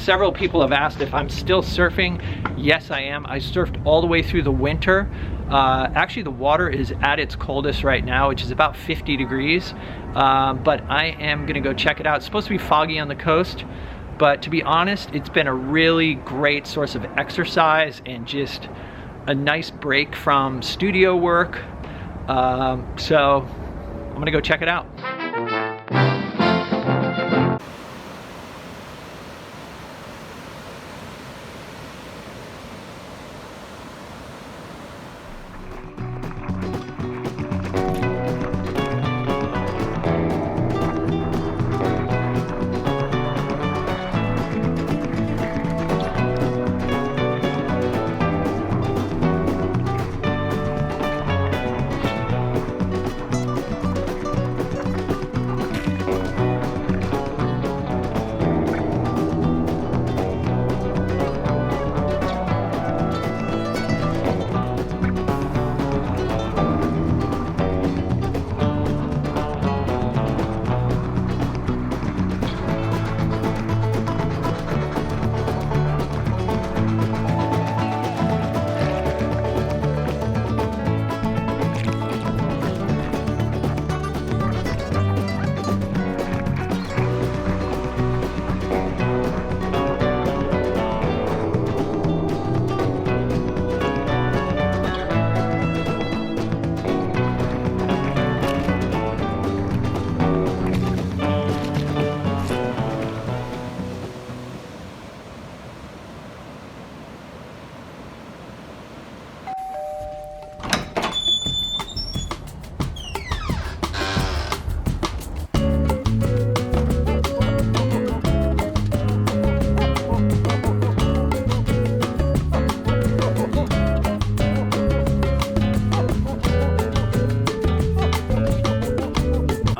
Several people have asked if I'm still surfing. Yes, I am. I surfed all the way through the winter. Actually, the water is at its coldest right now, which is about 50 degrees. But I am gonna go check it out. It's supposed to be foggy on the coast, but to be honest, it's been a really great source of exercise and just a nice break from studio work. So I'm gonna go check it out.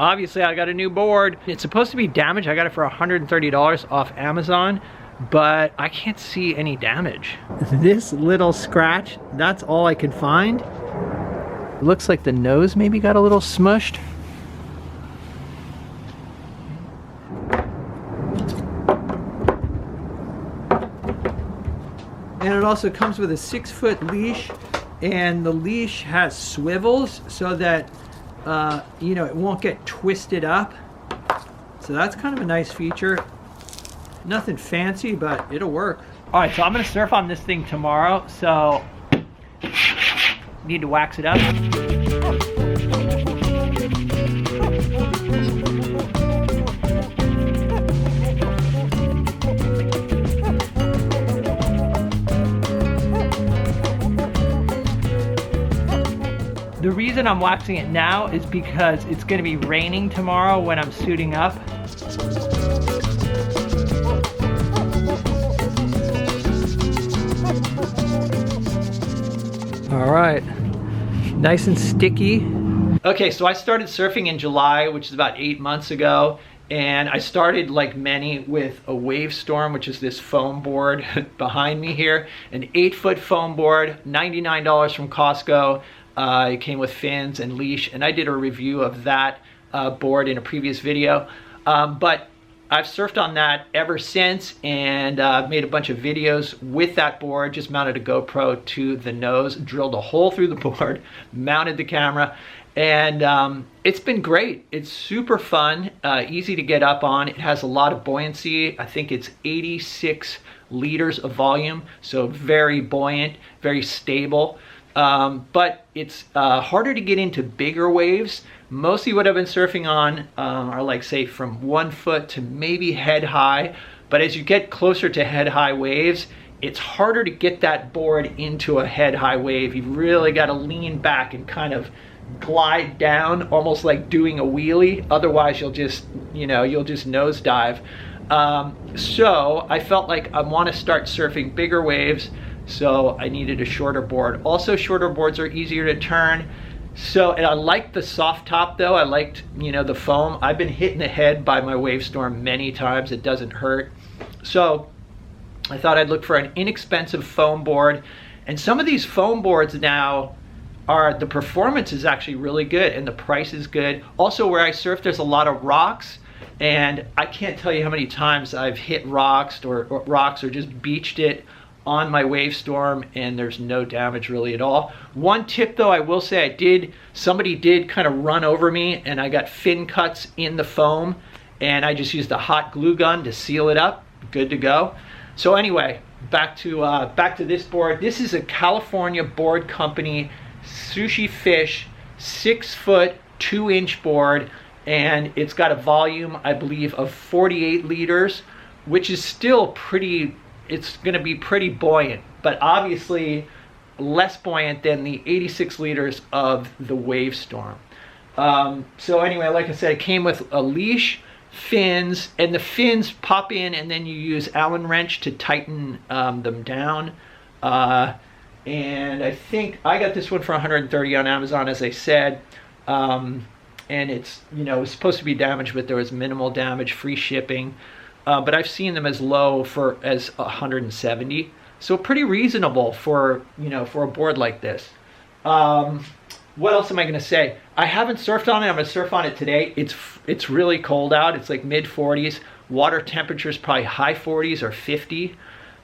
Obviously, I got a new board. It's supposed to be damaged. I got it for $130 off Amazon, but I can't see any damage. This little scratch, that's all I could find. It looks like the nose maybe got a little smushed. And it also comes with a 6-foot leash, and the leash has swivels so that you know, it won't get twisted up. So that's kind of a nice feature. Nothing fancy, but it'll work. All right, so I'm gonna surf on this thing tomorrow, so need to wax it up. The reason I'm waxing it now is because it's going to be raining tomorrow when I'm suiting up. All right, nice and sticky. Okay, so I started surfing in July, which is about 8 months ago. And I started, like many, with a wave storm, which is this foam board behind me here. An 8-foot foam board, $99 from Costco. It came with fins and leash, and I did a review of that board in a previous video. But I've surfed on that ever since, and made a bunch of videos with that board. Just mounted a GoPro to the nose, drilled a hole through the board, mounted the camera, and it's been great. It's super fun, easy to get up on. It has a lot of buoyancy. I think it's 86 liters of volume, so very buoyant, very stable. But it's harder to get into bigger waves. Mostly what I've been surfing on are, like, say, from 1 foot to maybe head high. But as you get closer to head high waves, it's harder to get that board into a head high wave. You've really got to lean back and kind of glide down, almost like doing a wheelie. Otherwise, you'll just, you know, you'll just nosedive. So I felt like I want to start surfing bigger waves. So I needed a shorter board. Also, shorter boards are easier to turn. So, and I liked the soft top though. I liked, you know, the foam. I've been hit in the head by my wave storm many times. It doesn't hurt. So I thought I'd look for an inexpensive foam board. And some of these foam boards now are, the performance is actually really good and the price is good. Also, where I surf, there's a lot of rocks. And I can't tell you how many times I've hit rocks or just beached it on my wave storm, and there's no damage really at all. One tip though, I will say, somebody did kind of run over me, and I got fin cuts in the foam, and I just used a hot glue gun to seal it up. Good to go. So anyway, back to this board. This is a California board company Sushi Fish 6 foot 2 inch board, and it's got a volume, I believe, of 48 liters, which is still pretty, it's going to be pretty buoyant, but obviously less buoyant than the 86 liters of the Wave Storm. So anyway, like I said, it came with a leash, fins, and the fins pop in, and then you use Allen wrench to tighten them down. And I think I got this one for $130 on Amazon, as I said. And it's, you know, it's supposed to be damaged, but there was minimal damage, free shipping. But I've seen them as low as $170, so pretty reasonable for, you know, for a board like this. What else am I going to say? I haven't surfed on it. I'm going to surf on it today. It's really cold out. It's like mid 40s. Water temperature is probably high 40s or 50.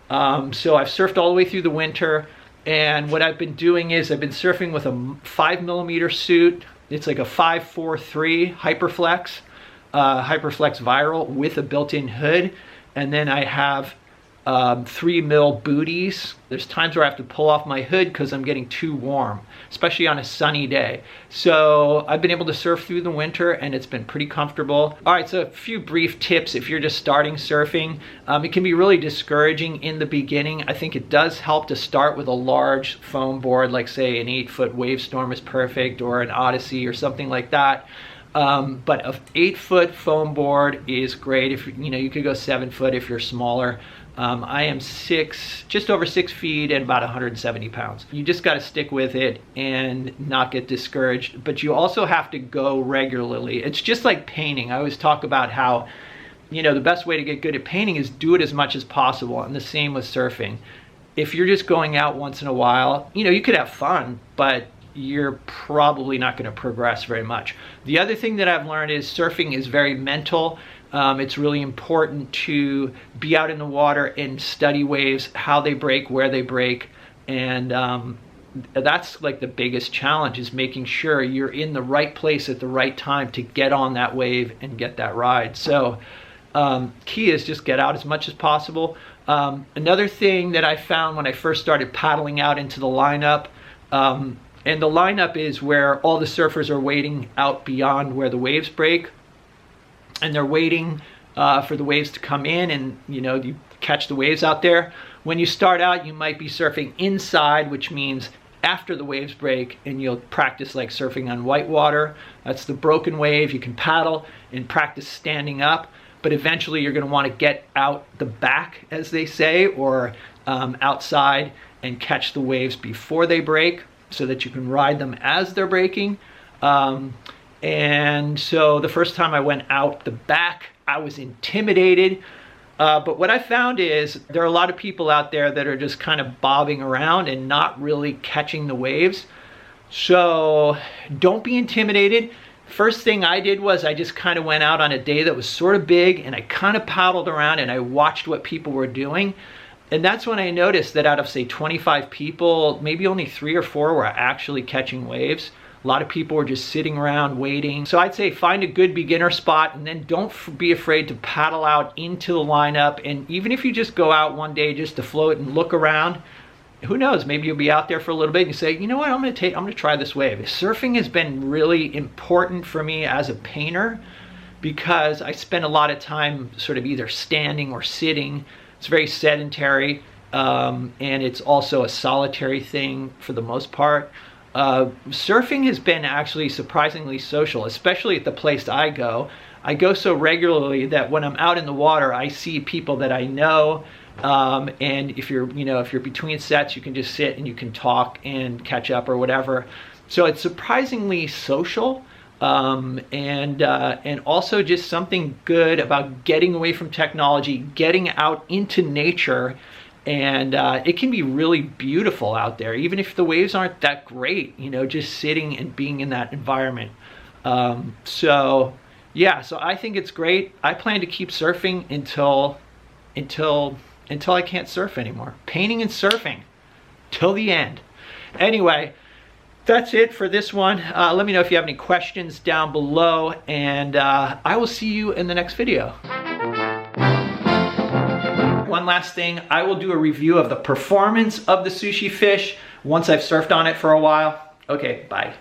So I've surfed all the way through the winter. And what I've been doing is I've been surfing with a 5mm suit. It's like a 543 Hyperflex, Hyperflex Viral with a built-in hood. And then I have 3mm booties. There's times where I have to pull off my hood because I'm getting too warm, especially on a sunny day. So I've been able to surf through the winter, and it's been pretty comfortable. All right, so a few brief tips if you're just starting surfing. It can be really discouraging in the beginning. I think it does help to start with a large foam board, like say an 8-foot Wave Storm is perfect, or an Odyssey or something like that. But an 8-foot foam board is great. If you know, you could go 7 foot if you're smaller. I am just over 6 feet and about 170 pounds. You just got to stick with it and not get discouraged, but you also have to go regularly. It's just like painting. I always talk about how, you know, the best way to get good at painting is do it as much as possible, and the same with surfing. If you're just going out once in a while, you know, you could have fun, but you're probably not going to progress very much. The other thing that I've learned is surfing is very mental. It's really important to be out in the water and study waves, how they break, where they break, and that's like the biggest challenge, is making sure you're in the right place at the right time to get on that wave and get that ride. So key is just get out as much as possible. Another thing that I found when I first started paddling out into the lineup, and the lineup is where all the surfers are waiting out beyond where the waves break, and they're waiting for the waves to come in, and you know, you catch the waves out there. When you start out, you might be surfing inside, which means after the waves break, and you'll practice like surfing on whitewater. That's the broken wave. You can paddle and practice standing up, but eventually you're going to want to get out the back, as they say, or outside and catch the waves before they break, so that you can ride them as they're breaking. And so the first time I went out the back, I was intimidated. But what I found is there are a lot of people out there that are just kind of bobbing around and not really catching the waves. So don't be intimidated. First thing I did was I just kind of went out on a day that was sort of big, and I kind of paddled around and I watched what people were doing. And that's when I noticed that out of, say, 25 people, maybe only 3 or 4 were actually catching waves. A lot of people were just sitting around waiting. So I'd say find a good beginner spot, and then don't be afraid to paddle out into the lineup. And even if you just go out one day just to float and look around, who knows, maybe you'll be out there for a little bit and you say, you know what, I'm gonna try this wave. Surfing has been really important for me as a painter, because I spend a lot of time sort of either standing or sitting. It's very sedentary, and it's also a solitary thing for the most part. Surfing has been actually surprisingly social, especially at the place I go. I go so regularly that when I'm out in the water, I see people that I know, and if you're between sets, you can just sit and you can talk and catch up or whatever. So it's surprisingly social, and also just something good about getting away from technology, getting out into nature. And it can be really beautiful out there, even if the waves aren't that great, you know, just sitting and being in that environment. So yeah, so I think it's great. I plan to keep surfing until I can't surf anymore. Painting and surfing till the end. Anyway, that's it for this one. Let me know if you have any questions down below, and I will see you in the next video. One last thing, I will do a review of the performance of the sushi fish once I've surfed on it for a while. Okay, bye.